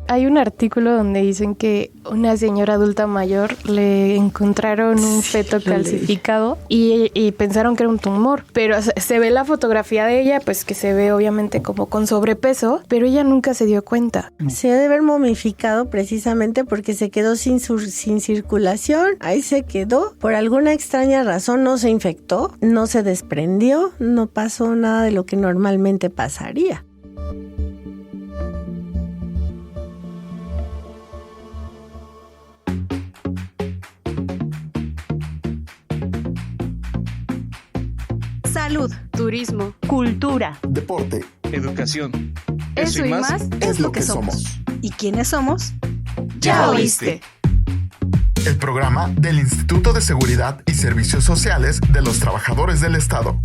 Hay un artículo donde dicen que una señora adulta mayor le encontraron un feto calcificado y pensaron que era un tumor, pero se ve la fotografía de ella, pues que se ve obviamente como con sobrepeso, pero ella nunca se dio cuenta. Se ha de haber momificado precisamente porque se quedó sin circulación, ahí se quedó, por alguna extraña razón no se infectó, no se desprendió, no pasó nada de lo que normalmente pasaría. Salud, turismo, cultura, deporte, educación. Eso y más es lo que somos. ¿Y quiénes somos? ¡Ya oíste! El programa del Instituto de Seguridad y Servicios Sociales de los Trabajadores del Estado.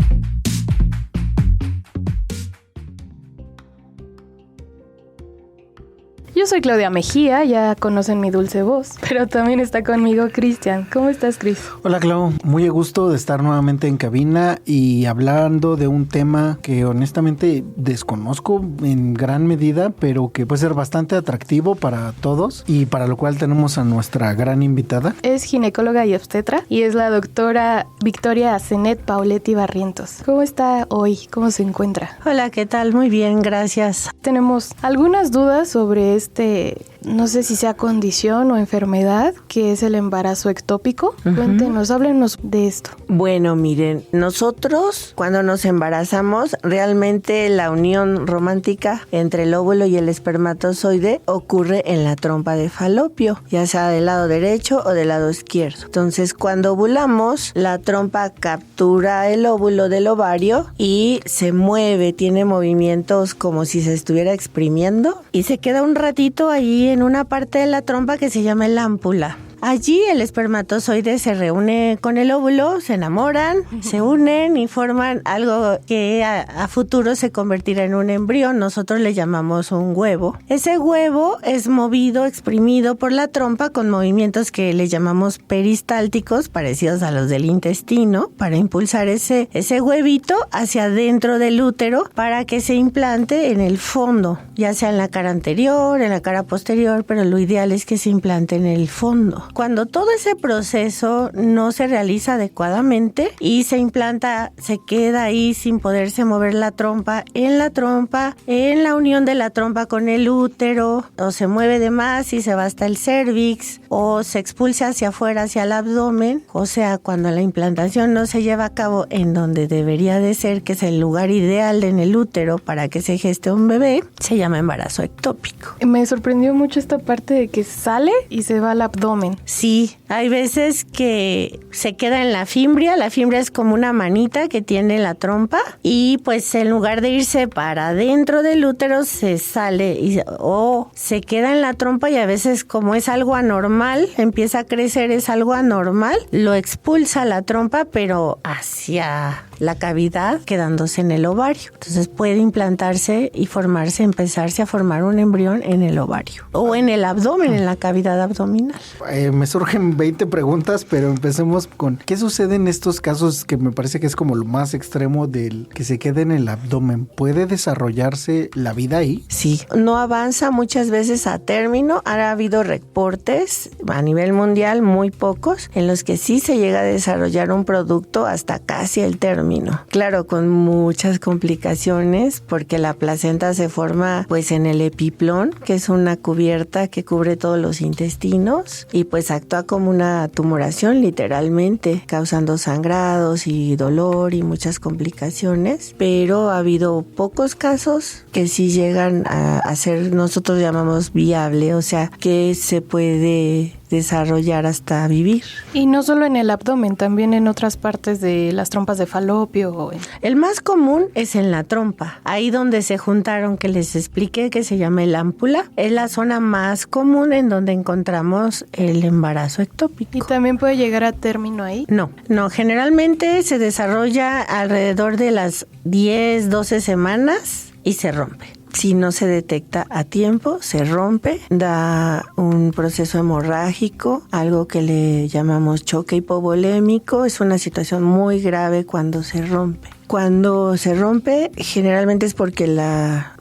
Yo soy Claudia Mejía, ya conocen mi dulce voz, pero también está conmigo Cristian. ¿Cómo estás, Cris? Hola, Clau. Muy a gusto de estar nuevamente en cabina y hablando de un tema que honestamente desconozco en gran medida, pero que puede ser bastante atractivo para todos y para lo cual tenemos a nuestra gran invitada. Es ginecóloga y obstetra y es la doctora Victoria Zenet Pauletti Barrientos. ¿Cómo está hoy? ¿Cómo se encuentra? Hola, ¿qué tal? Muy bien, gracias. Tenemos algunas dudas sobre no sé si sea condición o enfermedad, que es el embarazo ectópico. Cuéntenos, háblenos de esto. Bueno, miren, nosotros cuando nos embarazamos, realmente la unión romántica entre el óvulo y el espermatozoide ocurre en la trompa de falopio, ya sea del lado derecho o del lado izquierdo. Entonces, cuando ovulamos, la trompa captura el óvulo del ovario y se mueve, tiene movimientos como si se estuviera exprimiendo y se queda un ratito ahí en una parte de la trompa que se llama el ámpula. Allí el espermatozoide se reúne con el óvulo, se enamoran, se unen y forman algo que a futuro se convertirá en un embrión. Nosotros le llamamos un huevo. Ese huevo es movido, exprimido por la trompa con movimientos que le llamamos peristálticos, parecidos a los del intestino, para impulsar ese huevito hacia adentro del útero para que se implante en el fondo, ya sea en la cara anterior, en la cara posterior, pero lo ideal es que se implante en el fondo. Cuando todo ese proceso no se realiza adecuadamente y se implanta, se queda ahí sin poderse mover la trompa, en la unión de la trompa con el útero, o se mueve de más y se va hasta el cérvix, o se expulsa hacia afuera, hacia el abdomen, o sea, cuando la implantación no se lleva a cabo en donde debería de ser, que es el lugar ideal en el útero para que se geste un bebé, se llama embarazo ectópico. Me sorprendió mucho esta parte de que sale y se va al abdomen. Sí, hay veces que se queda en la fimbria. La fimbria es como una manita que tiene la trompa y pues en lugar de irse para adentro del útero se sale o se queda en la trompa y a veces como es algo anormal, empieza a crecer, es algo anormal, lo expulsa la trompa pero hacia la cavidad quedándose en el ovario. Entonces puede implantarse y empezarse a formar un embrión en el ovario o en el abdomen, en la cavidad abdominal. Me surgen 20 preguntas, pero empecemos con ¿qué sucede en estos casos que me parece que es como lo más extremo del que se quede en el abdomen? ¿Puede desarrollarse la vida ahí? Sí, no avanza muchas veces a término. Ha habido reportes a nivel mundial, muy pocos, en los que sí se llega a desarrollar un producto hasta casi el término. Claro, con muchas complicaciones porque la placenta se forma pues en el epiplón, que es una cubierta que cubre todos los intestinos y pues actúa como una tumoración literalmente, causando sangrados y dolor y muchas complicaciones, pero ha habido pocos casos que sí llegan a ser, nosotros llamamos viable, o sea que se puede desarrollar hasta vivir. Y no solo en el abdomen, también en otras partes de las trompas de falopio. El más común es en la trompa, ahí donde se juntaron, que les expliqué, que se llama el ámpula, es la zona más común en donde encontramos el embarazo ectópico. ¿Y también puede llegar a término ahí? No, generalmente se desarrolla alrededor de las 10, 12 semanas y se rompe. Si no se detecta a tiempo, se rompe, da un proceso hemorrágico, algo que le llamamos choque hipovolémico. Es una situación muy grave cuando se rompe. Cuando se rompe, generalmente es porque la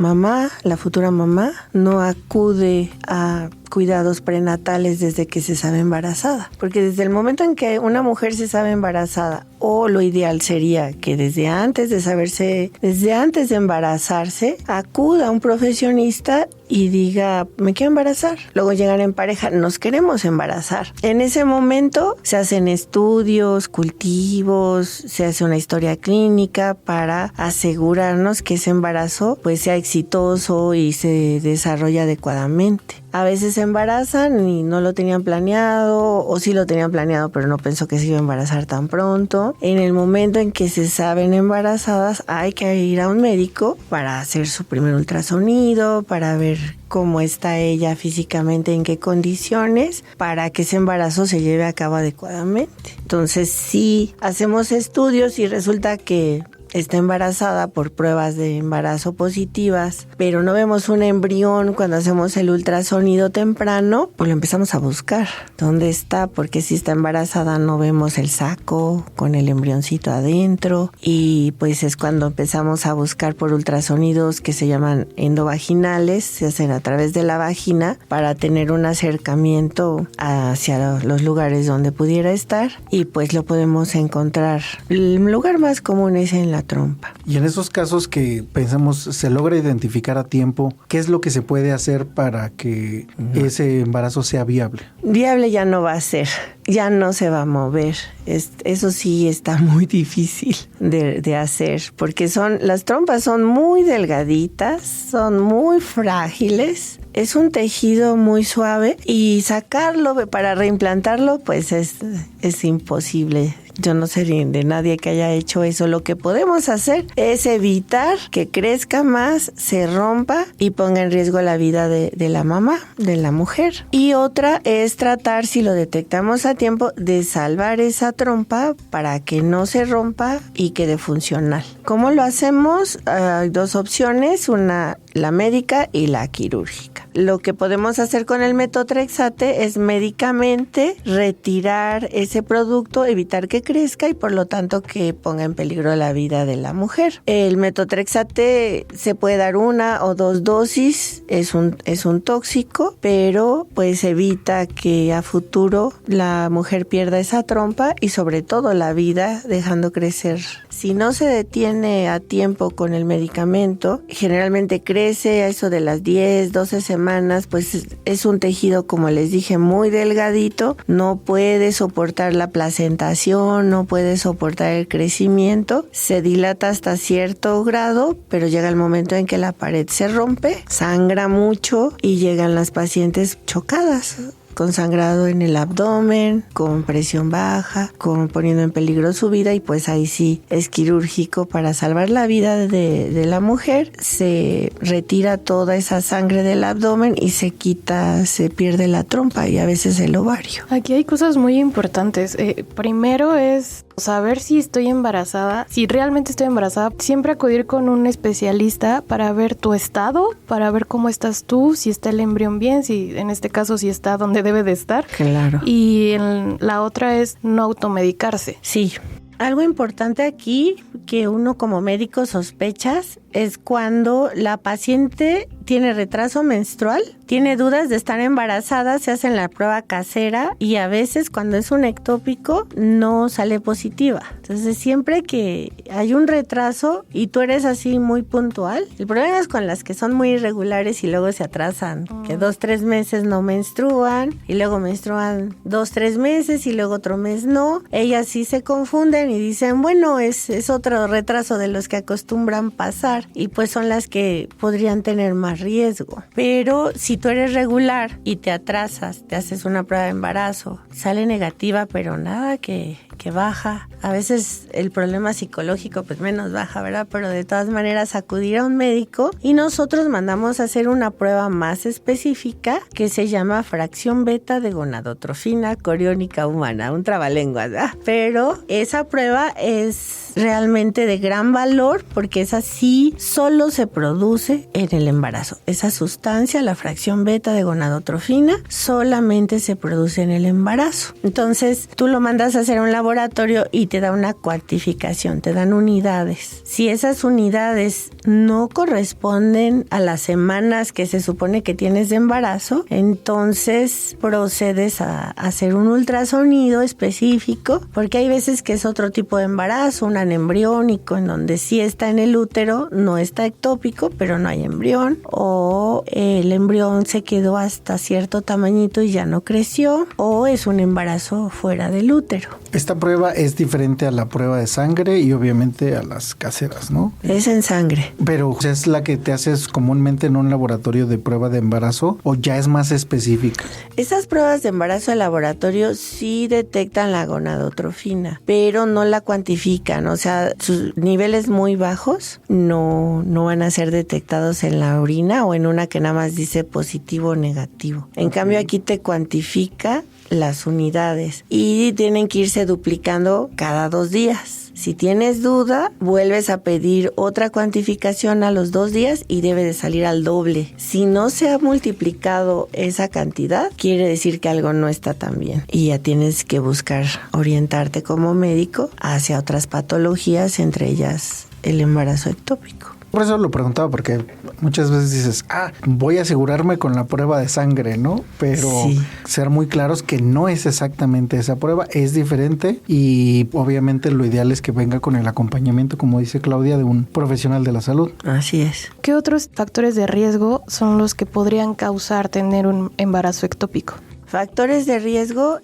futura mamá, no acude a cuidados prenatales desde que se sabe embarazada. Porque desde el momento en que una mujer se sabe embarazada, o lo ideal sería que desde antes de embarazarse, acuda a un profesionista y diga, me quiero embarazar. Luego llegan en pareja, nos queremos embarazar. En ese momento se hacen estudios, cultivos, se hace una historia clínica para asegurarnos que ese embarazo pues sea exitoso y se desarrolla adecuadamente. A veces se embarazan y no lo tenían planeado, o sí lo tenían planeado pero no pensó que se iba a embarazar tan pronto. En el momento en que se saben embarazadas hay que ir a un médico para hacer su primer ultrasonido, para ver cómo está ella físicamente, en qué condiciones, para que ese embarazo se lleve a cabo adecuadamente. Entonces sí hacemos estudios y resulta que está embarazada por pruebas de embarazo positivas, pero no vemos un embrión cuando hacemos el ultrasonido temprano, pues lo empezamos a buscar. ¿Dónde está? Porque si está embarazada no vemos el saco con el embrioncito adentro, y pues es cuando empezamos a buscar por ultrasonidos que se llaman endovaginales, se hacen a través de la vagina para tener un acercamiento hacia los lugares donde pudiera estar, y pues lo podemos encontrar. El lugar más común es en la trompa. Y en esos casos que pensamos se logra identificar a tiempo, ¿qué es lo que se puede hacer para que ese embarazo sea viable? Viable ya no va a ser, ya no se va a mover. Eso sí está muy difícil de hacer, porque las trompas son muy delgaditas, son muy frágiles. Es un tejido muy suave y sacarlo para reimplantarlo pues es imposible. Yo no sé de nadie que haya hecho eso. Lo que podemos hacer es evitar que crezca más, se rompa y ponga en riesgo la vida de la mamá, de la mujer. Y otra es tratar, si lo detectamos a tiempo, de salvar esa trompa para que no se rompa y quede funcional. ¿Cómo lo hacemos? Hay dos opciones, la médica y la quirúrgica. Lo que podemos hacer con el metotrexate es médicamente retirar ese producto, evitar que crezca y por lo tanto que ponga en peligro la vida de la mujer. El metotrexate se puede dar 1 o 2 dosis, es un tóxico, pero pues evita que a futuro la mujer pierda esa trompa y sobre todo la vida, dejando crecer. Si no se detiene a tiempo con el medicamento, generalmente crece a eso de las 10, 12 semanas, pues es un tejido, como les dije, muy delgadito, no puede soportar la placentación, no puede soportar el crecimiento, se dilata hasta cierto grado, pero llega el momento en que la pared se rompe, sangra mucho y llegan las pacientes chocadas, con sangrado en el abdomen, con presión baja, poniendo en peligro su vida, y pues ahí sí es quirúrgico para salvar la vida de la mujer. Se retira toda esa sangre del abdomen y se pierde la trompa y a veces el ovario. Aquí hay cosas muy importantes. Primero es saber si estoy embarazada, si realmente estoy embarazada. Siempre acudir con un especialista para ver tu estado, para ver cómo estás tú, si está el embrión bien, si en este caso si está donde debe de estar. Claro. Y la otra es no automedicarse. Sí. Algo importante aquí que uno como médico sospechas es cuando la paciente tiene retraso menstrual, tiene dudas de estar embarazada, se hacen la prueba casera y a veces cuando es un ectópico no sale positiva. Entonces siempre que hay un retraso y tú eres así muy puntual, el problema es con las que son muy irregulares y luego se atrasan, que 2-3 meses no menstruan y luego menstruan 2-3 meses y luego otro mes no. Ellas sí se confunden y dicen, bueno, es otro retraso de los que acostumbran pasar, y pues son las que podrían tener más riesgo. Pero si tú eres regular y te atrasas, te haces una prueba de embarazo, sale negativa, pero nada que baja. A veces el problema psicológico pues menos baja, ¿verdad? Pero de todas maneras acudir a un médico y nosotros mandamos a hacer una prueba más específica que se llama fracción beta de gonadotrofina coriónica humana, un trabalenguas, ¿verdad? Pero esa prueba es realmente de gran valor porque esa sí solo se produce en el embarazo. Esa sustancia, la fracción beta de gonadotrofina, solamente se produce en el embarazo. Entonces tú lo mandas a hacer a un laboratorio laboratorio y te da una cuantificación, te dan unidades. Si esas unidades no corresponden a las semanas que se supone que tienes de embarazo, entonces procedes a hacer un ultrasonido específico, porque hay veces que es otro tipo de embarazo, un anembriónico, en donde sí está en el útero, no está ectópico, pero no hay embrión, o el embrión se quedó hasta cierto tamañito y ya no creció, o es un embarazo fuera del útero. Esta prueba es diferente a la prueba de sangre y obviamente a las caseras, ¿no? Es en sangre. Pero ¿es la que te haces comúnmente en un laboratorio de prueba de embarazo o ya es más específica? Esas pruebas de embarazo de laboratorio sí detectan la gonadotrofina, pero no la cuantifican, o sea, sus niveles muy bajos no van a ser detectados en la orina o en una que nada más dice positivo o negativo. En cambio aquí te cuantifica las unidades y tienen que irse duplicando cada 2 días. Si tienes duda, vuelves a pedir otra cuantificación a los 2 días y debe de salir al doble. Si no se ha multiplicado esa cantidad, quiere decir que algo no está tan bien y ya tienes que buscar orientarte como médico hacia otras patologías, entre ellas el embarazo ectópico. Por eso lo preguntaba, porque muchas veces dices, voy a asegurarme con la prueba de sangre, ¿no? Pero sí, ser muy claros que no es exactamente esa prueba, es diferente y obviamente lo ideal es que venga con el acompañamiento, como dice Claudia, de un profesional de la salud. Así es. ¿Qué otros factores de riesgo son los que podrían causar tener un embarazo ectópico? Factores de riesgo,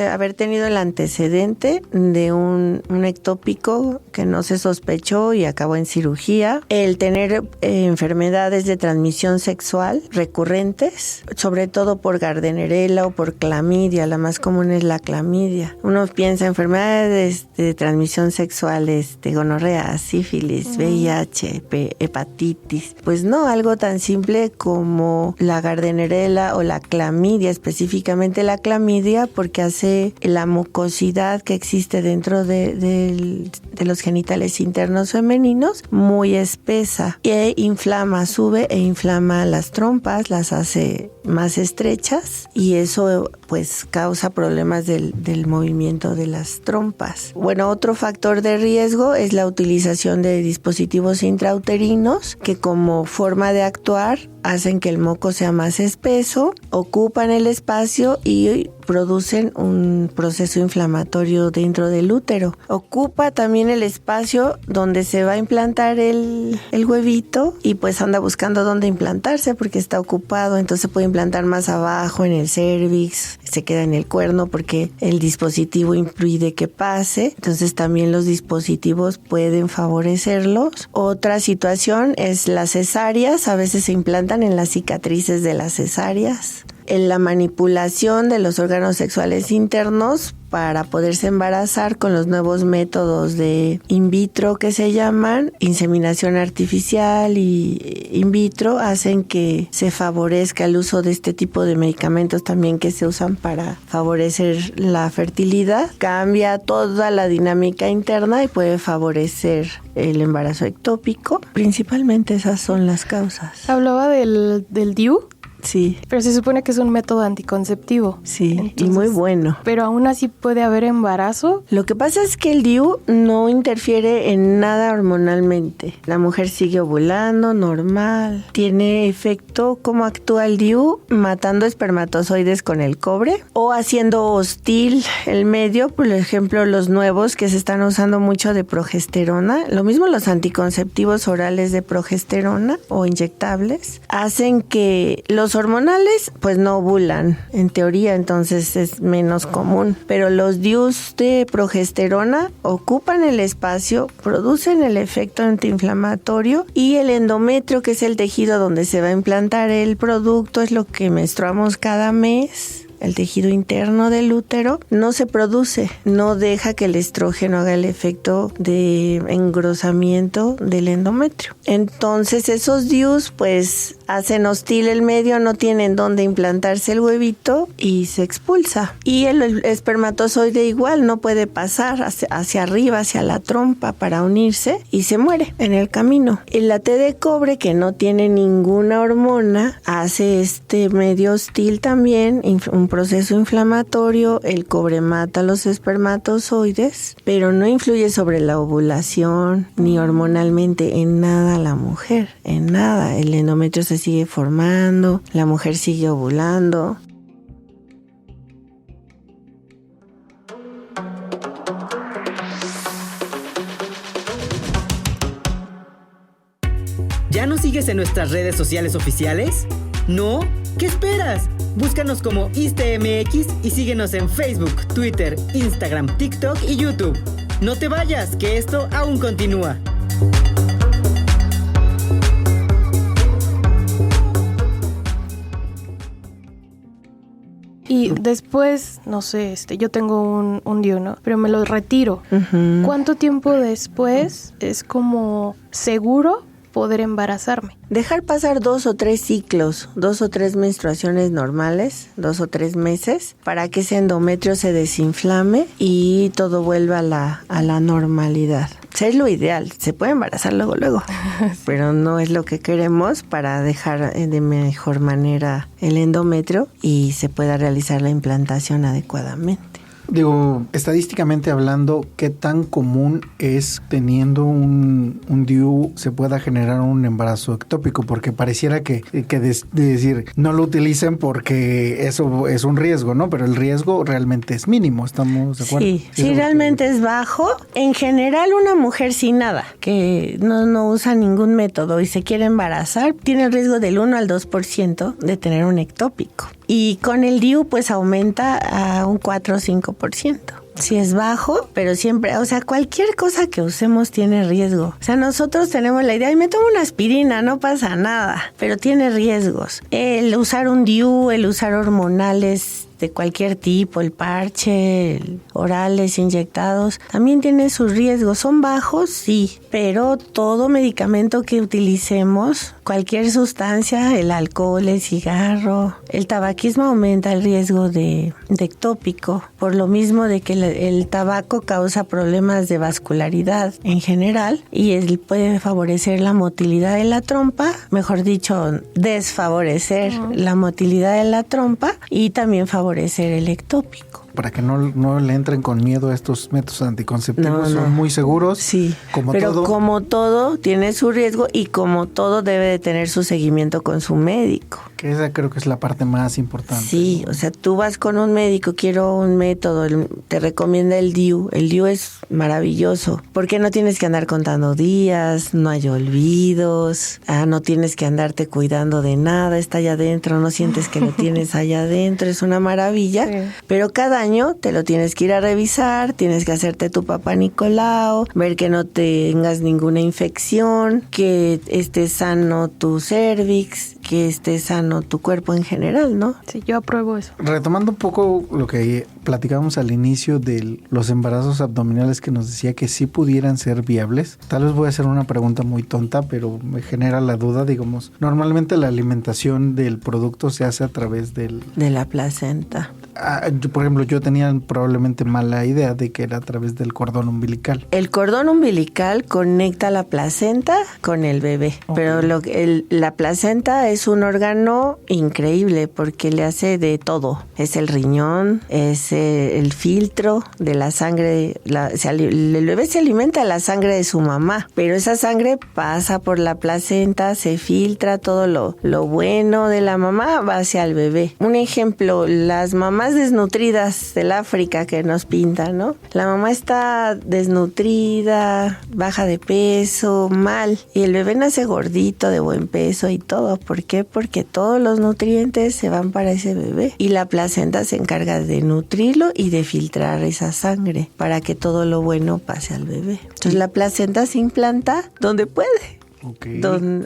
haber tenido el antecedente de un ectópico que no se sospechó y acabó en cirugía, el tener enfermedades de transmisión sexual recurrentes, sobre todo por Gardnerella o por clamidia, la más común es la clamidia. Uno piensa enfermedades de transmisión sexual, gonorrea, sífilis, VIH, hepatitis. Pues no, algo tan simple como la Gardnerella o la clamidia, específicamente la clamidia, porque hace la mucosidad que existe dentro de los genitales internos femeninos muy espesa e inflama, sube e inflama las trompas, las hace más estrechas y eso pues causa problemas del movimiento de las trompas. Bueno, otro factor de riesgo es la utilización de dispositivos intrauterinos que como forma de actuar hacen que el moco sea más espeso, ocupan el espacio y producen un proceso inflamatorio dentro del útero. Ocupa también el espacio donde se va a implantar el huevito y pues anda buscando dónde implantarse porque está ocupado, entonces se puede implantar más abajo en el cérvix, se queda en el cuerno porque el dispositivo impide que pase, entonces también los dispositivos pueden favorecerlos. Otra situación es las cesáreas, a veces se implantan en las cicatrices de las cesáreas. En la manipulación de los órganos sexuales internos para poderse embarazar con los nuevos métodos de in vitro que se llaman inseminación artificial y in vitro hacen que se favorezca el uso de este tipo de medicamentos también que se usan para favorecer la fertilidad. Cambia toda la dinámica interna y puede favorecer el embarazo ectópico. Principalmente esas son las causas. Hablaba del DIU. Sí. Pero se supone que es un método anticonceptivo. Sí, entonces, y muy bueno. Pero aún así puede haber embarazo. Lo que pasa es que el DIU no interfiere en nada hormonalmente. La mujer sigue ovulando normal. Tiene efecto, ¿cómo actúa el DIU? Matando espermatozoides con el cobre o haciendo hostil el medio. Por ejemplo, los nuevos que se están usando mucho de progesterona. Lo mismo los anticonceptivos orales de progesterona o inyectables. Hacen que los hormonales pues no ovulan, en teoría, entonces es menos común, pero los DIUs de progesterona ocupan el espacio, producen el efecto antiinflamatorio y el endometrio, que es el tejido donde se va a implantar el producto, es lo que menstruamos cada mes. El tejido interno del útero no se produce, no deja que el estrógeno haga el efecto de engrosamiento del endometrio. Entonces esos DIUs pues hacen hostil el medio, no tienen dónde implantarse el huevito y se expulsa. Y el espermatozoide igual no puede pasar hacia arriba, hacia la trompa para unirse y se muere en el camino. La T de cobre, que no tiene ninguna hormona, hace este medio hostil también, un proceso inflamatorio. El cobre mata los espermatozoides, pero no influye sobre la ovulación ni hormonalmente en nada la mujer, en nada. El endometrio se sigue formando, la mujer sigue ovulando. ¿Ya nos sigues en nuestras redes sociales oficiales? ¿No? ¿Qué esperas? Búscanos como ISTEMX y síguenos en Facebook, Twitter, Instagram, TikTok y YouTube. No te vayas, que esto aún continúa. Y después, no sé, yo tengo un DIU, ¿no? Pero me lo retiro. Uh-huh. ¿Cuánto tiempo después es como seguro poder embarazarme? Dejar pasar 2 o 3 ciclos, 2 o 3 menstruaciones normales, 2 o 3 meses, para que ese endometrio se desinflame y todo vuelva a la normalidad. Es lo ideal, se puede embarazar luego, pero no es lo que queremos para dejar de mejor manera el endometrio y se pueda realizar la implantación adecuadamente. Digo, estadísticamente hablando, ¿qué tan común es teniendo un DIU se pueda generar un embarazo ectópico? Porque pareciera que decir, no lo utilicen porque eso es un riesgo, ¿no? Pero el riesgo realmente es mínimo, ¿estamos de acuerdo? Sí, realmente es bajo. En general, una mujer sin nada, que no usa ningún método y se quiere embarazar, tiene el riesgo del 1 al 2% de tener un ectópico. Y con el DIU pues aumenta a un 4 o 5%. Sí es bajo, pero siempre, o sea, cualquier cosa que usemos tiene riesgo. O sea, nosotros tenemos la idea, y me tomo una aspirina, no pasa nada, pero tiene riesgos. El usar un DIU, el usar hormonales de cualquier tipo, el parche, orales, inyectados, también tiene sus riesgos. ¿Son bajos? Sí, pero todo medicamento que utilicemos, cualquier sustancia, el alcohol, el cigarro, el tabaquismo aumenta el riesgo de ectópico, por lo mismo de que el tabaco causa problemas de vascularidad en general y él puede favorecer la motilidad de la trompa, mejor dicho, desfavorecer la motilidad de la trompa y también favorecer el ectópico. Para que no le entren con miedo a estos métodos anticonceptivos, son muy seguros. Sí, pero como todo tiene su riesgo y como todo debe de tener su seguimiento con su médico. Que esa creo que es la parte más importante. Sí, o sea, tú vas con un médico, quiero un método, te recomienda el DIU. El DIU es maravilloso porque no tienes que andar contando días, no hay olvidos, no tienes que andarte cuidando de nada, está allá adentro, no sientes que lo tienes allá adentro, es una maravilla, sí. Pero cada año te lo tienes que ir a revisar, tienes que hacerte tu papá Nicolau, ver que no tengas ninguna infección, que esté sano tu cervix, que esté sano tu cuerpo en general, ¿no? Sí, yo apruebo eso. Retomando un poco lo que platicábamos al inicio de los embarazos abdominales, que nos decía que sí pudieran ser viables. Tal vez voy a hacer una pregunta muy tonta, pero me genera la duda, digamos. Normalmente la alimentación del producto se hace a través de la placenta. Por ejemplo, yo tenía probablemente mala idea de que era a través del cordón umbilical. El cordón umbilical conecta la placenta con el bebé, okay. Pero la placenta es un órgano increíble porque le hace de todo. Es el riñón, es el filtro de la sangre. El bebé se alimenta de la sangre de su mamá, pero esa sangre pasa por la placenta, se filtra, todo lo bueno de la mamá va hacia el bebé. Un ejemplo, las mamás desnutridas del África que nos pintan, ¿no? La mamá está desnutrida, baja de peso, mal, y el bebé nace gordito, de buen peso y todo. ¿Por qué? Porque todos los nutrientes se van para ese bebé y la placenta se encarga de nutrirlo y de filtrar esa sangre para que todo lo bueno pase al bebé. Entonces la placenta se implanta donde puede. Ok.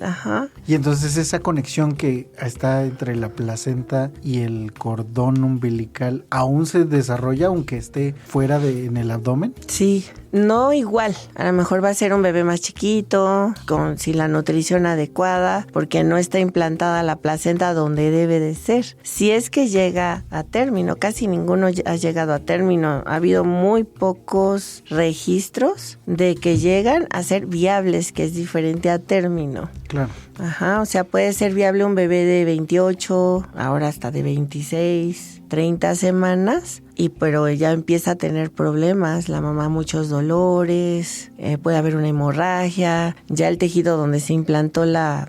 Ajá. Y entonces esa conexión que está entre la placenta y el cordón umbilical aún se desarrolla aunque esté fuera en el abdomen. Sí, no igual. A lo mejor va a ser un bebé más chiquito, sin la nutrición adecuada, porque no está implantada la placenta donde debe de ser. Si es que llega a término, casi ninguno ha llegado a término. Ha habido muy pocos registros de que llegan a ser viables, que es diferente a término. Claro. Ajá, o sea, puede ser viable un bebé de 28, ahora hasta de 26, 30 semanas, pero ya empieza a tener problemas, la mamá muchos dolores, puede haber una hemorragia, ya el tejido donde se implantó la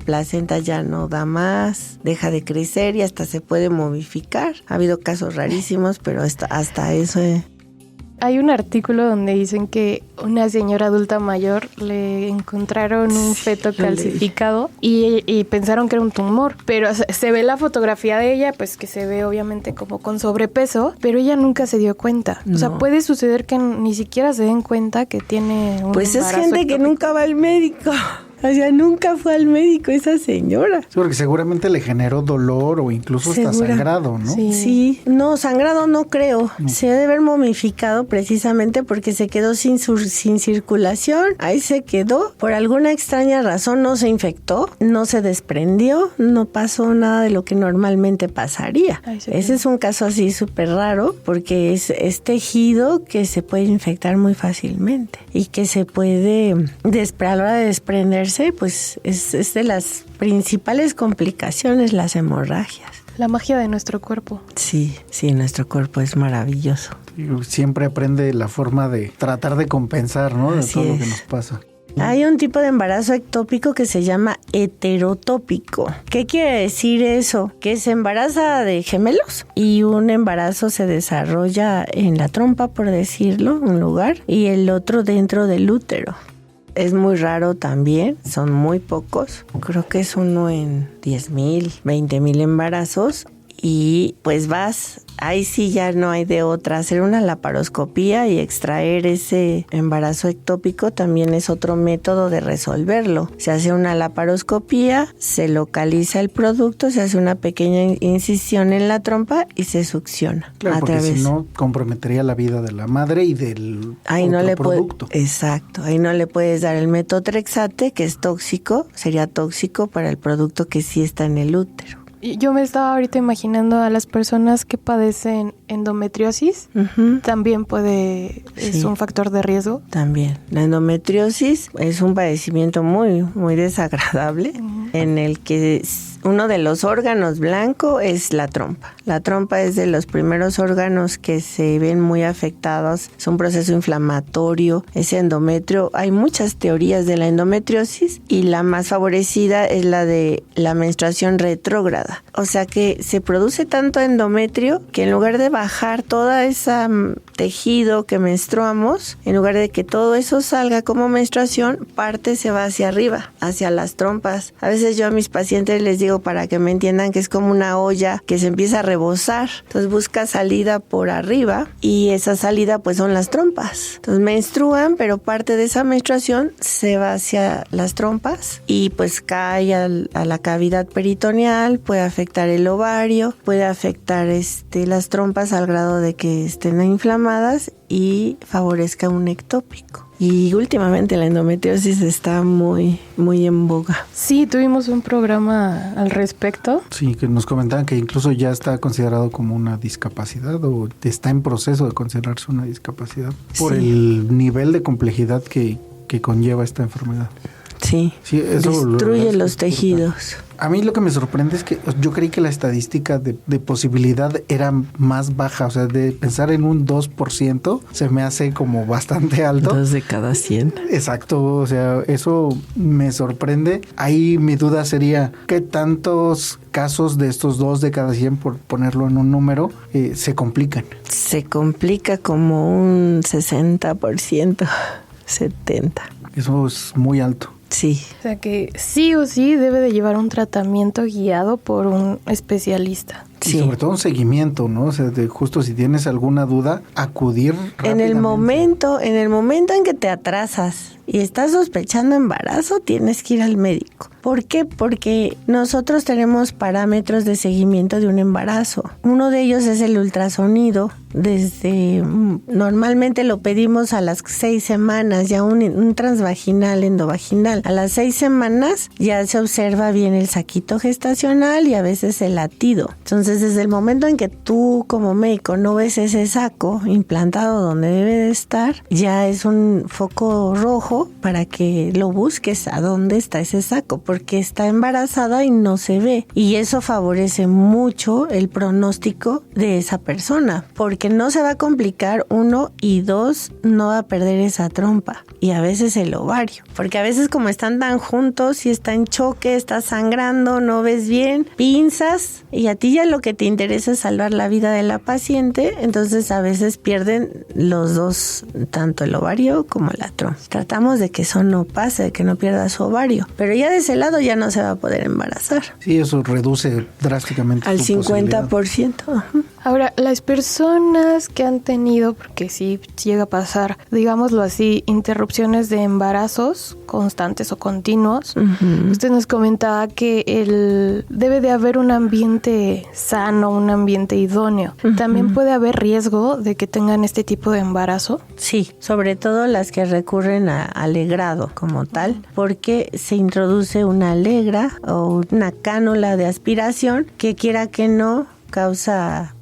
placenta ya no da más, deja de crecer y hasta se puede momificar. Ha habido casos rarísimos, pero hasta eso... Hay un artículo donde dicen que una señora adulta mayor le encontraron un feto calcificado y pensaron que era un tumor, pero se ve la fotografía de ella, pues que se ve obviamente como con sobrepeso, pero ella nunca se dio cuenta. No. O sea, puede suceder que ni siquiera se den cuenta que tiene un Pues es embarazo gente que ectópico. nunca va al médico. O sea, nunca fue al médico esa señora. Sí, porque seguramente le generó dolor o incluso hasta sangrado, ¿no? Sí. No, sangrado no creo. Se debe haber momificado precisamente porque se quedó sin circulación. Ahí se quedó. Por alguna extraña razón no se infectó, no se desprendió, no pasó nada de lo que normalmente pasaría. Ese es un caso así súper raro porque es tejido que se puede infectar muy fácilmente y que se puede, a la hora de desprenderse, pues es de las principales complicaciones, las hemorragias. La magia de nuestro cuerpo. Sí, nuestro cuerpo es maravilloso. Siempre aprende la forma de tratar de compensar, ¿no? De Así todo lo es. que nos pasa. Hay un tipo de embarazo ectópico que se llama heterotópico. ¿Qué quiere decir eso? Que se embaraza de gemelos y un embarazo se desarrolla en la trompa, por decirlo, un lugar, y el otro dentro del útero. Es muy raro también, son muy pocos. Creo que es uno en 10,000, 20,000 embarazos. Y pues ahí sí ya no hay de otra. Hacer una laparoscopía y extraer ese embarazo ectópico también es otro método de resolverlo. Se hace una laparoscopía, se localiza el producto, se hace una pequeña incisión en la trompa y se succiona. Claro, porque si no comprometería la vida de la madre y del otro producto. Exacto, ahí no le puedes dar el metotrexate, que es tóxico, sería tóxico para el producto que sí está en el útero. Yo me estaba ahorita imaginando a las personas que padecen endometriosis. Uh-huh. También es un factor de riesgo. También. La endometriosis es un padecimiento muy, muy desagradable, en el que uno de los órganos blanco es la trompa. La trompa es de los primeros órganos que se ven muy afectados. Es un proceso inflamatorio. Ese endometrio, hay muchas teorías de la endometriosis y la más favorecida es la de la menstruación retrógrada. O sea que se produce tanto endometrio que en lugar de bajar toda esa tejido que menstruamos, en lugar de que todo eso salga como menstruación, parte se va hacia arriba, hacia las trompas. A veces yo a mis pacientes les digo, para que me entiendan, que es como una olla que se empieza a rebosar. Entonces busca salida por arriba y esa salida pues son las trompas. Entonces menstruan, pero parte de esa menstruación se va hacia las trompas y pues cae a la cavidad peritoneal, puede afectar el ovario, puede afectar las trompas al grado de que estén inflamadas y favorezca un ectópico. Y últimamente la endometriosis está muy, muy en boga. Sí, tuvimos un programa al respecto. Sí, que nos comentaban que incluso ya está considerado como una discapacidad o está en proceso de considerarse una discapacidad por el nivel de complejidad que conlleva esta enfermedad. Sí, eso destruye los tejidos. A mí lo que me sorprende es que yo creí que la estadística de posibilidad era más baja, o sea, de pensar en un 2% se me hace como bastante alto. 2 de cada 100. Exacto, o sea, eso me sorprende. Ahí mi duda sería, ¿qué tantos casos de estos 2 de cada 100, por ponerlo en un número, se complican? Se complica como un 60%, 70%. Eso es muy alto. Sí. O sea que sí o sí debe de llevar un tratamiento guiado por un especialista. Y sobre todo un seguimiento, ¿no? O sea, justo si tienes alguna duda, acudir rápidamente. En el momento en que te atrasas y estás sospechando embarazo, tienes que ir al médico. ¿Por qué? Porque nosotros tenemos parámetros de seguimiento de un embarazo. Uno de ellos es el ultrasonido. Normalmente lo pedimos a las 6 semanas, ya un transvaginal, endovaginal. A las 6 semanas ya se observa bien el saquito gestacional y a veces el latido. Entonces, desde el momento en que tú como médico no ves ese saco implantado donde debe de estar, ya es un foco rojo para que lo busques a dónde está ese saco, porque está embarazada y no se ve. Y eso favorece mucho el pronóstico de esa persona, porque no se va a complicar, 1, y 2, no va a perder esa trompa. Y a veces el ovario, porque a veces como están tan juntos y está en choque, está sangrando, no ves bien, pinzas, y a ti ya lo que te interesa es salvar la vida de la paciente, entonces a veces pierden los dos, tanto el ovario como la trompa. Tratamos de que eso no pase, de que no pierda su ovario, pero ya de ese lado ya no se va a poder embarazar. Sí, eso reduce drásticamente al 50%. Ahora, las personas que han tenido, porque sí llega a pasar, digámoslo así, interrupciones de embarazos constantes o continuos, usted nos comentaba que debe de haber un ambiente sano, un ambiente idóneo. ¿También puede haber riesgo de que tengan este tipo de embarazo? Sí, sobre todo las que recurren al legrado como tal, porque se introduce una legra o una cánula de aspiración que, quiera que no,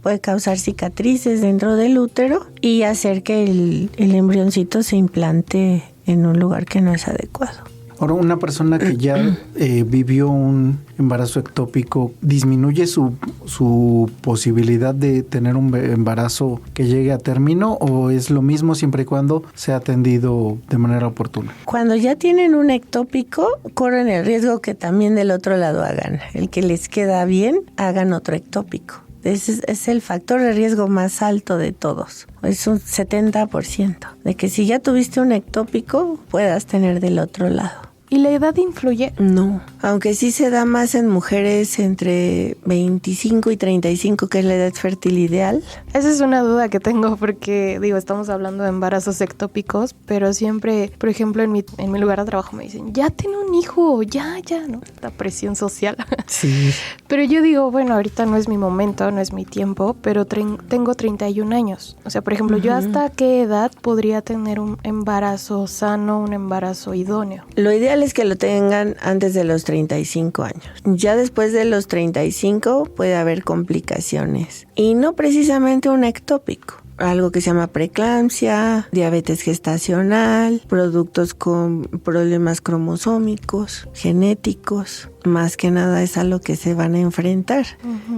puede causar cicatrices dentro del útero y hacer que el embrioncito se implante en un lugar que no es adecuado. Ahora, una persona que ya vivió un embarazo ectópico, ¿disminuye su posibilidad de tener un embarazo que llegue a término o es lo mismo siempre y cuando sea atendido de manera oportuna? Cuando ya tienen un ectópico, corren el riesgo que también del otro lado hagan. El que les queda bien, hagan otro ectópico. Ese es el factor de riesgo más alto de todos. Es un 70% de que si ya tuviste un ectópico, puedas tener del otro lado. ¿Y la edad influye? No, aunque sí se da más en mujeres entre 25 y 35, que es la edad fértil ideal. Esa es una duda que tengo porque, estamos hablando de embarazos ectópicos, pero siempre, por ejemplo, en mi lugar de trabajo me dicen, ya tiene un hijo, ya, ¿no? La presión social. Sí. Pero yo digo, bueno, ahorita no es mi momento, no es mi tiempo, pero tengo 31 años. O sea, por ejemplo, ¿yo hasta qué edad podría tener un embarazo sano, un embarazo idóneo? Lo ideal es que lo tengan antes de los 35 años. Ya después de los 35 puede haber complicaciones. Y no precisamente un ectópico. Algo que se llama preeclampsia, diabetes gestacional, productos con problemas cromosómicos, genéticos. Más que nada es a lo que se van a enfrentar.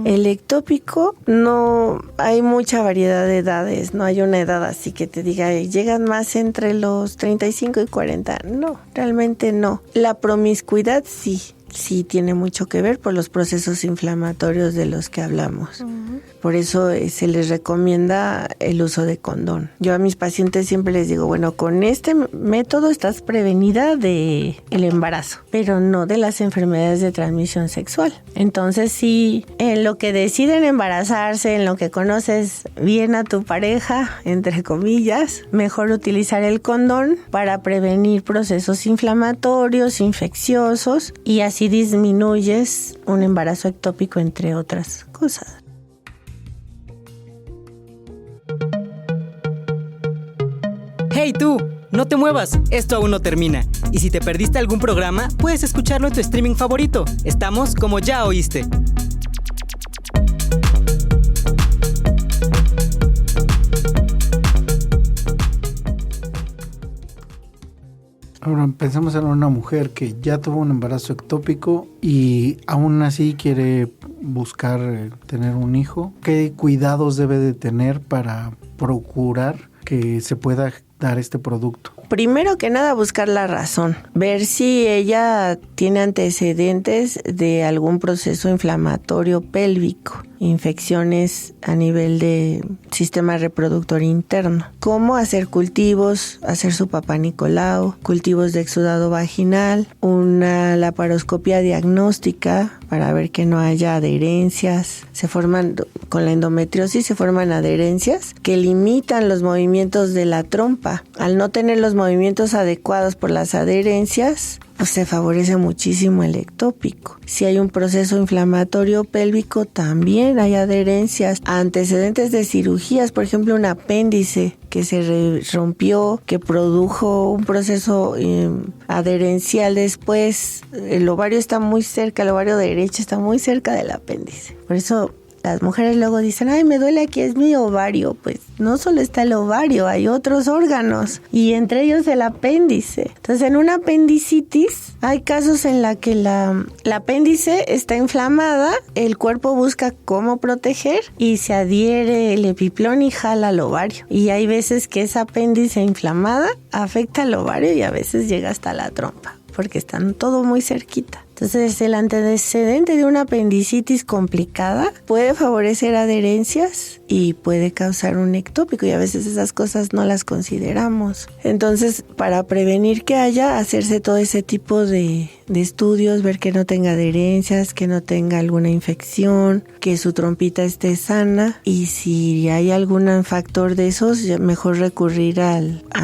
El ectópico, no hay mucha variedad de edades, no hay una edad así que te diga, llegan más entre los 35 y 40. No, realmente no. La promiscuidad sí tiene mucho que ver por los procesos inflamatorios de los que hablamos. Por eso se les recomienda el uso de condón. Yo a mis pacientes siempre les digo, bueno, con este método estás prevenida de el embarazo, pero no de las enfermedades de transmisión sexual. Entonces, si en lo que deciden embarazarse, en lo que conoces bien a tu pareja, entre comillas, mejor utilizar el condón para prevenir procesos inflamatorios, infecciosos, y así disminuyes un embarazo ectópico, entre otras cosas. ¡Hey tú! No te muevas, esto aún no termina. Y si te perdiste algún programa, puedes escucharlo en tu streaming favorito. Estamos como ya oíste. Ahora pensemos en una mujer que ya tuvo un embarazo ectópico y aún así quiere buscar tener un hijo. ¿Qué cuidados debe de tener para procurar que se pueda dar este producto? Primero que nada, buscar la razón, ver si ella tiene antecedentes de algún proceso inflamatorio pélvico. infecciones a nivel de sistema reproductor interno, como hacer cultivos, hacer su Papá Nicolau, cultivos de exudado vaginal, una laparoscopia diagnóstica para ver que no haya adherencias. Con la endometriosis se forman adherencias que limitan los movimientos de la trompa. Al no tener los movimientos adecuados por las adherencias, pues se favorece muchísimo el ectópico. Si hay un proceso inflamatorio pélvico, también hay adherencias. Antecedentes de cirugías, por ejemplo, un apéndice que se rompió, que produjo un proceso adherencial después. El ovario está muy cerca, el ovario derecho está muy cerca del apéndice. Por eso las mujeres luego dicen, ay, me duele aquí, es mi ovario. Pues no solo está el ovario, hay otros órganos y entre ellos el apéndice. Entonces, en una apendicitis hay casos en la que la apéndice está inflamada, el cuerpo busca cómo proteger y se adhiere el epiplón y jala al ovario. Y hay veces que esa apéndice inflamada afecta al ovario y a veces llega hasta la trompa, porque están todo muy cerquita. Entonces, el antecedente de una apendicitis complicada puede favorecer adherencias y puede causar un ectópico, y a veces esas cosas no las consideramos. Entonces, para prevenir que haya, hacerse todo ese tipo de estudios, ver que no tenga adherencias, que no tenga alguna infección, que su trompita esté sana, y si hay algún factor de esos, mejor recurrir a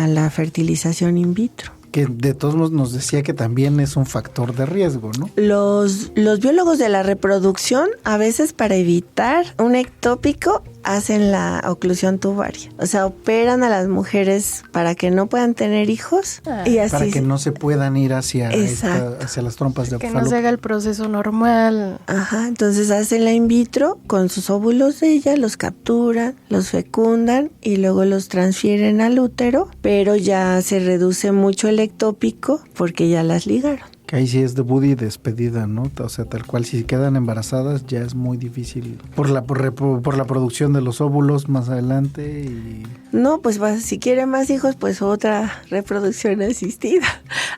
la fertilización in vitro. Que de todos modos nos decía que también es un factor de riesgo, ¿no? Los biólogos de la reproducción, a veces para evitar un ectópico, hacen la oclusión tubaria. O sea, operan a las mujeres para que no puedan tener hijos. Y así, para que no se puedan ir hacia las trompas de falopio. Que no se haga el proceso normal. Ajá, entonces hacen la in vitro con sus óvulos de ella, los capturan, los fecundan y luego los transfieren al útero, pero ya se reduce mucho el ectópico porque ya las ligaron. Que ahí sí es debut y despedida, ¿no? O sea, tal cual, si quedan embarazadas ya es muy difícil por la producción de los óvulos más adelante. No, pues si quieren más hijos, pues otra reproducción asistida.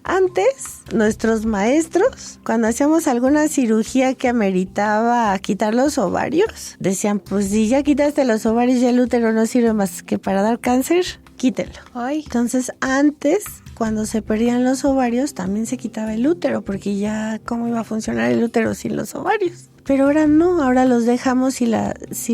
Antes, nuestros maestros, cuando hacíamos alguna cirugía que ameritaba quitar los ovarios, decían, pues si ya quitaste los ovarios, ya el útero no sirve más que para dar cáncer, quítenlo. Ay. Entonces, antes, cuando se perdían los ovarios, también se quitaba el útero, porque ya, ¿cómo iba a funcionar el útero sin los ovarios? Pero ahora no, ahora los dejamos si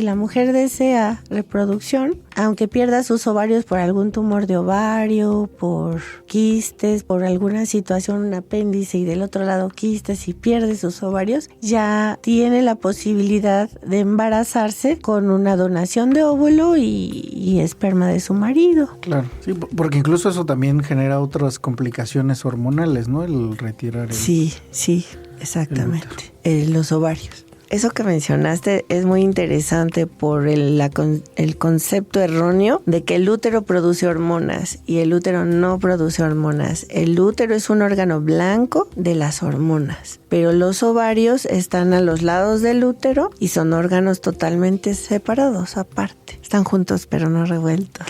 la mujer desea reproducción, aunque pierda sus ovarios por algún tumor de ovario, por quistes, por alguna situación, un apéndice y del otro lado quistes, y pierde sus ovarios, ya tiene la posibilidad de embarazarse con una donación de óvulo y esperma de su marido. Claro, sí, porque incluso eso también genera otras complicaciones hormonales, ¿no? El retirar el... Sí, exactamente. Los ovarios. Eso que mencionaste es muy interesante por el concepto erróneo de que el útero produce hormonas, y el útero no produce hormonas. El útero es un órgano blanco de las hormonas, pero los ovarios están a los lados del útero y son órganos totalmente separados, aparte. Están juntos pero no revueltos.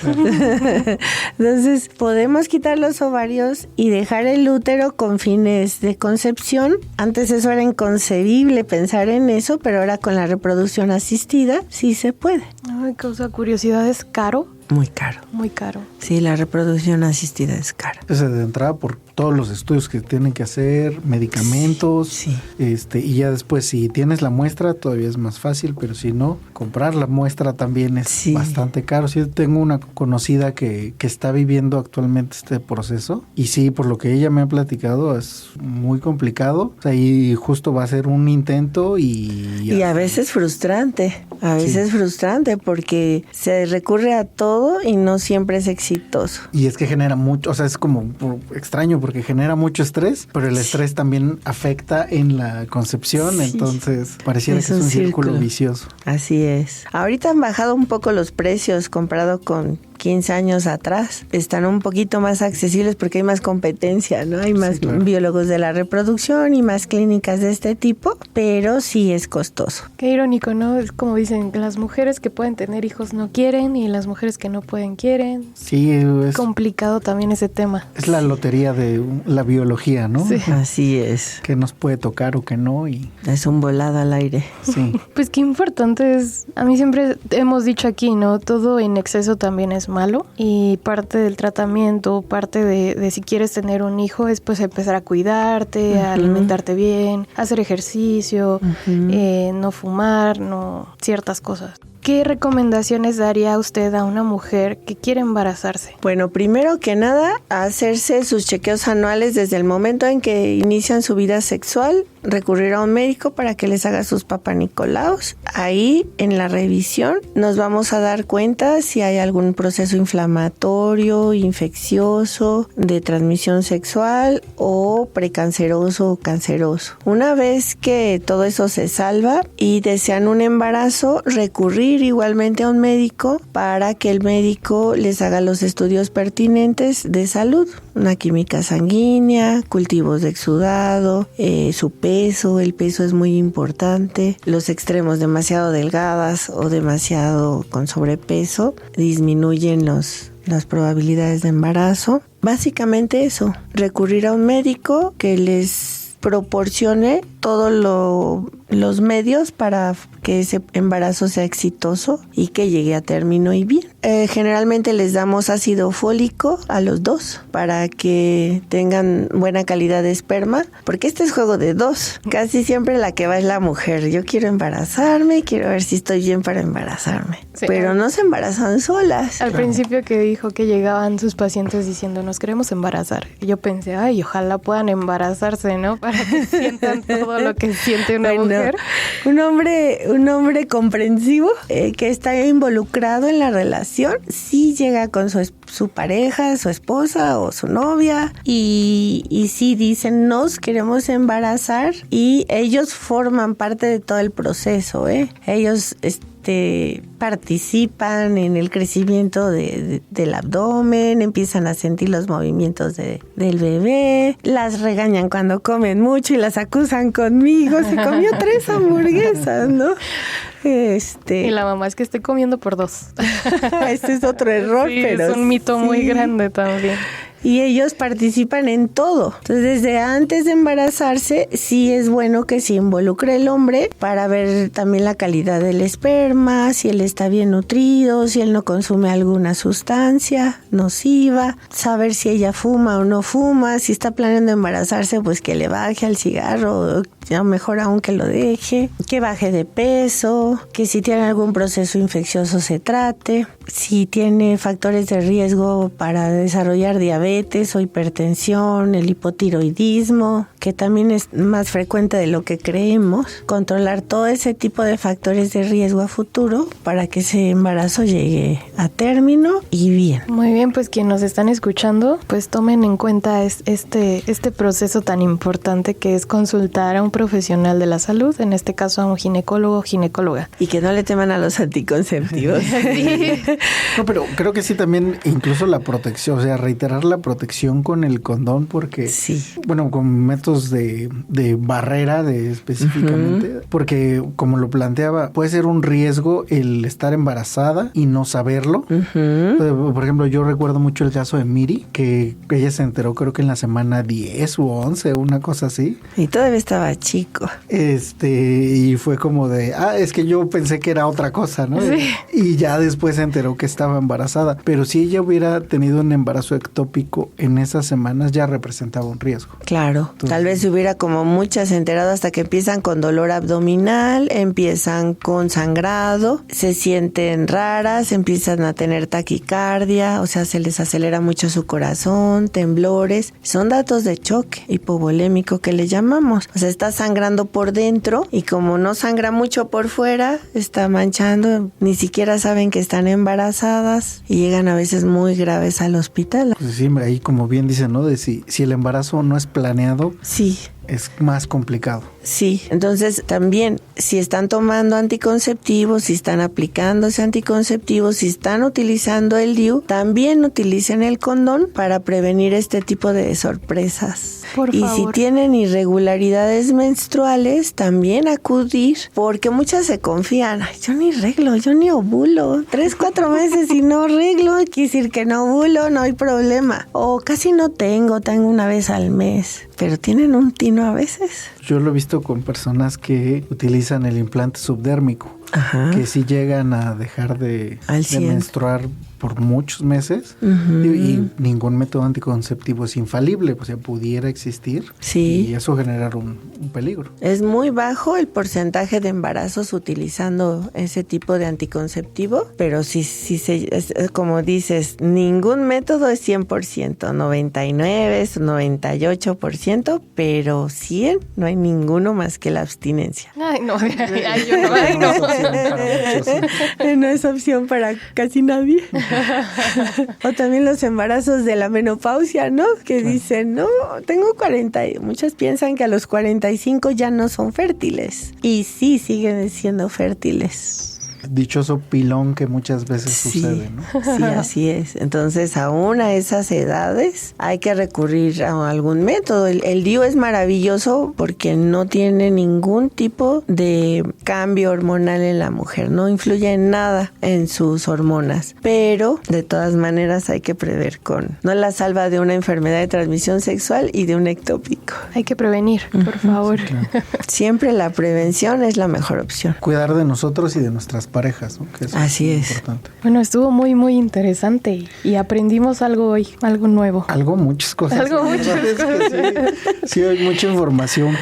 Entonces, podemos quitar los ovarios y dejar el útero con fines de concepción. Antes eso era inconcebible pensar en eso, pero ahora con la reproducción asistida sí se puede. Ay, causa curiosidad, ¿es caro? Muy caro. Muy caro. Sí, la reproducción asistida es cara. Entonces, de entrada, por todos los estudios que tienen que hacer, medicamentos, sí. Y ya después, si tienes la muestra, todavía es más fácil, pero si no, comprar la muestra también es bastante caro. Sí, tengo una conocida que está viviendo actualmente este proceso, y sí, por lo que ella me ha platicado, es muy complicado. O sea, y justo va a ser un intento y a veces frustrante. A veces frustrante porque se recurre a todo y no siempre es exitoso. Y es que genera mucho, o sea, es como extraño porque genera mucho estrés, pero el estrés también afecta en la concepción, entonces pareciera que es un círculo vicioso. Así es. Ahorita han bajado un poco los precios comparado con 15 años atrás. Están un poquito más accesibles porque hay más competencia, ¿no? Hay más biólogos de la reproducción y más clínicas de este tipo, pero sí es costoso. Qué irónico, ¿no? Es como dicen, las mujeres que pueden tener hijos no quieren y las mujeres que no pueden quieren. Sí, es complicado también ese tema. Es la lotería de la biología, ¿no? Sí. Así es. Que nos puede tocar o que no y... Es un volado al aire. Sí. Pues qué importante es, a mí siempre hemos dicho aquí, ¿no? Todo en exceso también es malo y parte del tratamiento, parte de si quieres tener un hijo es pues empezar a cuidarte, a alimentarte bien, hacer ejercicio, no fumar, no ciertas cosas. ¿Qué recomendaciones daría usted a una mujer que quiere embarazarse? Bueno, primero que nada, hacerse sus chequeos anuales desde el momento en que inician su vida sexual, recurrir a un médico para que les haga sus papanicolaos. Ahí, en la revisión, nos vamos a dar cuenta si hay algún proceso inflamatorio, infeccioso, de transmisión sexual o precanceroso o canceroso. Una vez que todo eso se salva y desean un embarazo, recurrir igualmente a un médico para que el médico les haga los estudios pertinentes de salud, una química sanguínea, cultivos de exudado, su peso, el peso es muy importante, los extremos demasiado delgadas o demasiado con sobrepeso disminuyen las probabilidades de embarazo. Básicamente eso, recurrir a un médico que les proporcione todos los medios para que ese embarazo sea exitoso y que llegue a término y bien. Generalmente les damos ácido fólico a los dos para que tengan buena calidad de esperma, porque este es juego de dos. Casi siempre la que va es la mujer. Yo quiero embarazarme, quiero ver si estoy bien para embarazarme. Sí, pero no se embarazan solas. Al principio que dijo que llegaban sus pacientes diciendo, nos queremos embarazar. Y yo pensé, ay, ojalá puedan embarazarse, ¿no? Para que sientan todo lo que siente una mujer. Un hombre comprensivo que está involucrado en la relación, sí llega con su pareja, su esposa o su novia y sí dicen nos queremos embarazar y ellos forman parte de todo el proceso, ellos participan en el crecimiento del abdomen, empiezan a sentir los movimientos del bebé, las regañan cuando comen mucho y las acusan conmigo, se comió 3 hamburguesas, ¿no? Y la mamá es que estoy comiendo por 2. Este es otro error, sí, pero es un mito muy grande también. Y ellos participan en todo. Entonces, desde antes de embarazarse, sí es bueno que se involucre el hombre para ver también la calidad del esperma, si él está bien nutrido, si él no consume alguna sustancia nociva, saber si ella fuma o no fuma, si está planeando embarazarse, pues que le baje al cigarro, ya mejor aún que lo deje, que baje de peso, que si tiene algún proceso infeccioso se trate, si tiene factores de riesgo para desarrollar diabetes o hipertensión, el hipotiroidismo, que también es más frecuente de lo que creemos, controlar todo ese tipo de factores de riesgo a futuro para que ese embarazo llegue a término y bien. Muy bien, pues quienes nos están escuchando, pues tomen en cuenta este proceso tan importante que es consultar a un profesional de la salud, en este caso a un ginecólogo o ginecóloga. Y que no le teman a los anticonceptivos. Sí. No, pero creo que sí también incluso la protección, o sea, reiterar la protección con el condón porque, sí, bueno, con métodos de barrera específicamente, porque como lo planteaba, puede ser un riesgo el estar embarazada y no saberlo. Por ejemplo, yo recuerdo mucho el caso de Miri, que ella se enteró creo que en la semana 10 u 11, una cosa así. Y todavía estaba chico. Y fue como de, es que yo pensé que era otra cosa, ¿no? Sí. Y ya después se enteró que estaba embarazada. Pero si ella hubiera tenido un embarazo ectópico en esas semanas, ya representaba un riesgo. Claro. Entonces, tal vez hubiera como muchas enterado hasta que empiezan con dolor abdominal, empiezan con sangrado, se sienten raras, empiezan a tener taquicardia, o sea, se les acelera mucho su corazón, temblores. Son datos de choque hipovolémico que le llamamos. O sea, está sangrando por dentro y como no sangra mucho por fuera, está manchando, ni siquiera saben que están embarazadas y llegan a veces muy graves al hospital. Pues sí, ahí como bien dicen, ¿no? De si el embarazo no es planeado. Sí. es más complicado. Sí, entonces también si están tomando anticonceptivos, si están aplicándose anticonceptivos, si están utilizando el DIU, también utilicen el condón para prevenir este tipo de sorpresas. Por y favor. si tienen irregularidades menstruales, también acudir, porque muchas se confían, ay, yo ni reglo, yo ni ovulo, 3-4 meses y no reglo, quiere decir que no ovulo, no hay problema. O casi no tengo una vez al mes, pero tienen un tino a veces. Yo lo he visto con personas que utilizan el implante subdérmico, Ajá. que sí llegan a dejar de menstruar por muchos meses. Uh-huh. y ningún método anticonceptivo es infalible, o sea, pudiera existir. Sí. Y eso generar un peligro. Es muy bajo el porcentaje de embarazos utilizando ese tipo de anticonceptivo, pero sí como dices, ningún método es 100%, 99 es 98%, pero 100 no hay ninguno más que la abstinencia. Ay, no, ay, yo no, ay, no. No es opción para casi nadie. O también los embarazos de la menopausia, ¿no? Que dicen, no, tengo 40. Muchos piensan que a los 45 ya no son fértiles. Y sí, siguen siendo fértiles. Dichoso pilón que muchas veces sucede, ¿no? Sí, así es. Entonces, aún a esas edades hay que recurrir a algún método. El DIU es maravilloso porque no tiene ningún tipo de cambio hormonal en la mujer, no influye en nada en sus hormonas, pero de todas maneras hay que prever no la salva de una enfermedad de transmisión sexual y de un ectópico. Hay que prevenir, por favor. Sí, claro. Siempre la prevención es la mejor opción. Cuidar de nosotros y de nuestras parejas, ¿no? Que eso Así es. Importante. Bueno, estuvo muy, muy interesante y aprendimos algo hoy, algo nuevo. Muchas cosas. Sí, hay mucha información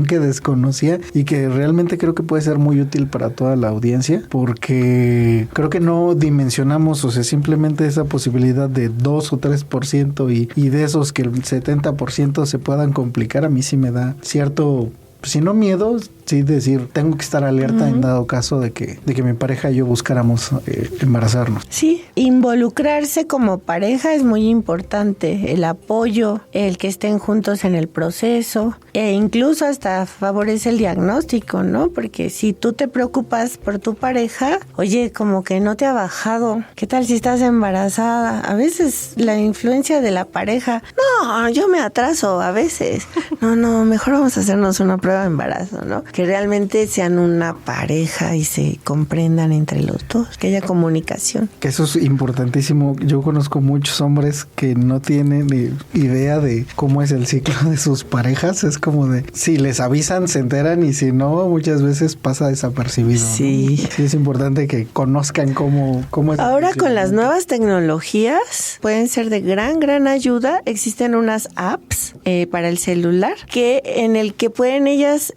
que desconocía y que realmente creo que puede ser muy útil para toda la audiencia, porque creo que no dimensionamos, o sea, simplemente esa posibilidad de 2 o 3% y de esos que el 70% se puedan complicar, a mí sí me da cierto, si no miedo, sí decir, tengo que estar alerta en dado caso de que mi pareja y yo buscáramos embarazarnos. Sí, involucrarse como pareja es muy importante, el apoyo, el que estén juntos en el proceso, e incluso hasta favorece el diagnóstico, ¿no? Porque si tú te preocupas por tu pareja, oye, como que no te ha bajado, ¿qué tal si estás embarazada? A veces la influencia de la pareja, no, yo me atraso a veces, no, mejor vamos a hacernos una prueba de embarazo, ¿no? Que realmente sean una pareja y se comprendan entre los dos, que haya comunicación. Que eso es importantísimo. Yo conozco muchos hombres que no tienen idea de cómo es el ciclo de sus parejas. Es como de, si les avisan, se enteran, y si no, muchas veces pasa desapercibido, ¿no? Sí. Sí, es importante que conozcan cómo es. Ahora con las nuevas tecnologías pueden ser de gran ayuda. Existen unas apps para el celular en el que pueden ellas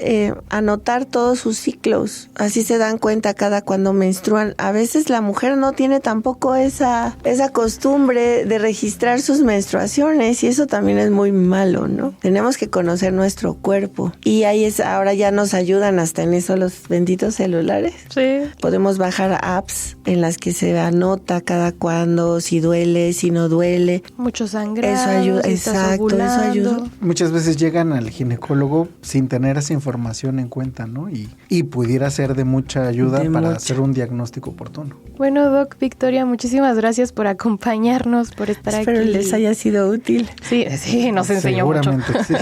anotar todos sus ciclos. Así se dan cuenta cada cuando menstruan. A veces la mujer no tiene tampoco esa costumbre de registrar sus menstruaciones, y eso también es muy malo, ¿no? Tenemos que conocer nuestro cuerpo, y ahora ya nos ayudan hasta en eso los benditos celulares. Sí. Podemos bajar apps en las que se anota cada cuando, si duele, si no duele. Mucho sangrado. Eso ayuda, si estás exacto, ovulando. eso ayuda. Muchas veces llegan al ginecólogo sin tener esa información en cuenta, ¿no? Y pudiera ser de mucha ayuda para hacer un diagnóstico oportuno. Bueno, Doc, Victoria, muchísimas gracias por acompañarnos, por estar aquí. Espero les haya sido útil. Sí, nos enseñó mucho. Seguramente, sí.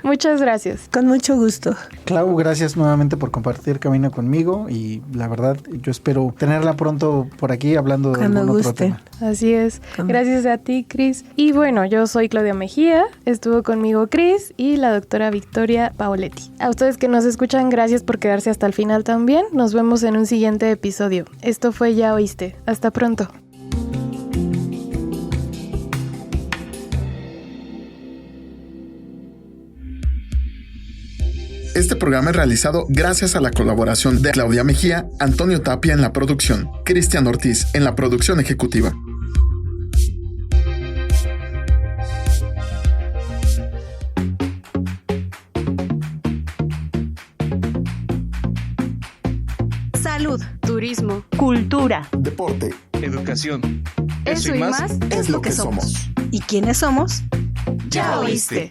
Muchas gracias. Con mucho gusto. Clau, gracias nuevamente por compartir camino conmigo, y la verdad, yo espero tenerla pronto por aquí hablando de algún otro tema. Así es. Gracias a ti, Cris. Y bueno, yo soy Claudia Mejía, estuvo conmigo Cris y la doctora Victoria Paoletti. A ustedes que nos escuchan, gracias por quedarse hasta el final también. Nos vemos en un siguiente episodio. Esto fue Ya Oíste. Hasta pronto. Este programa es realizado gracias a la colaboración de Claudia Mejía, Antonio Tapia en la producción, Cristian Ortiz en la producción ejecutiva. Salud, turismo, cultura, Deporte, educación. eso y más es lo que somos. ¿Y quiénes somos? Ya oíste.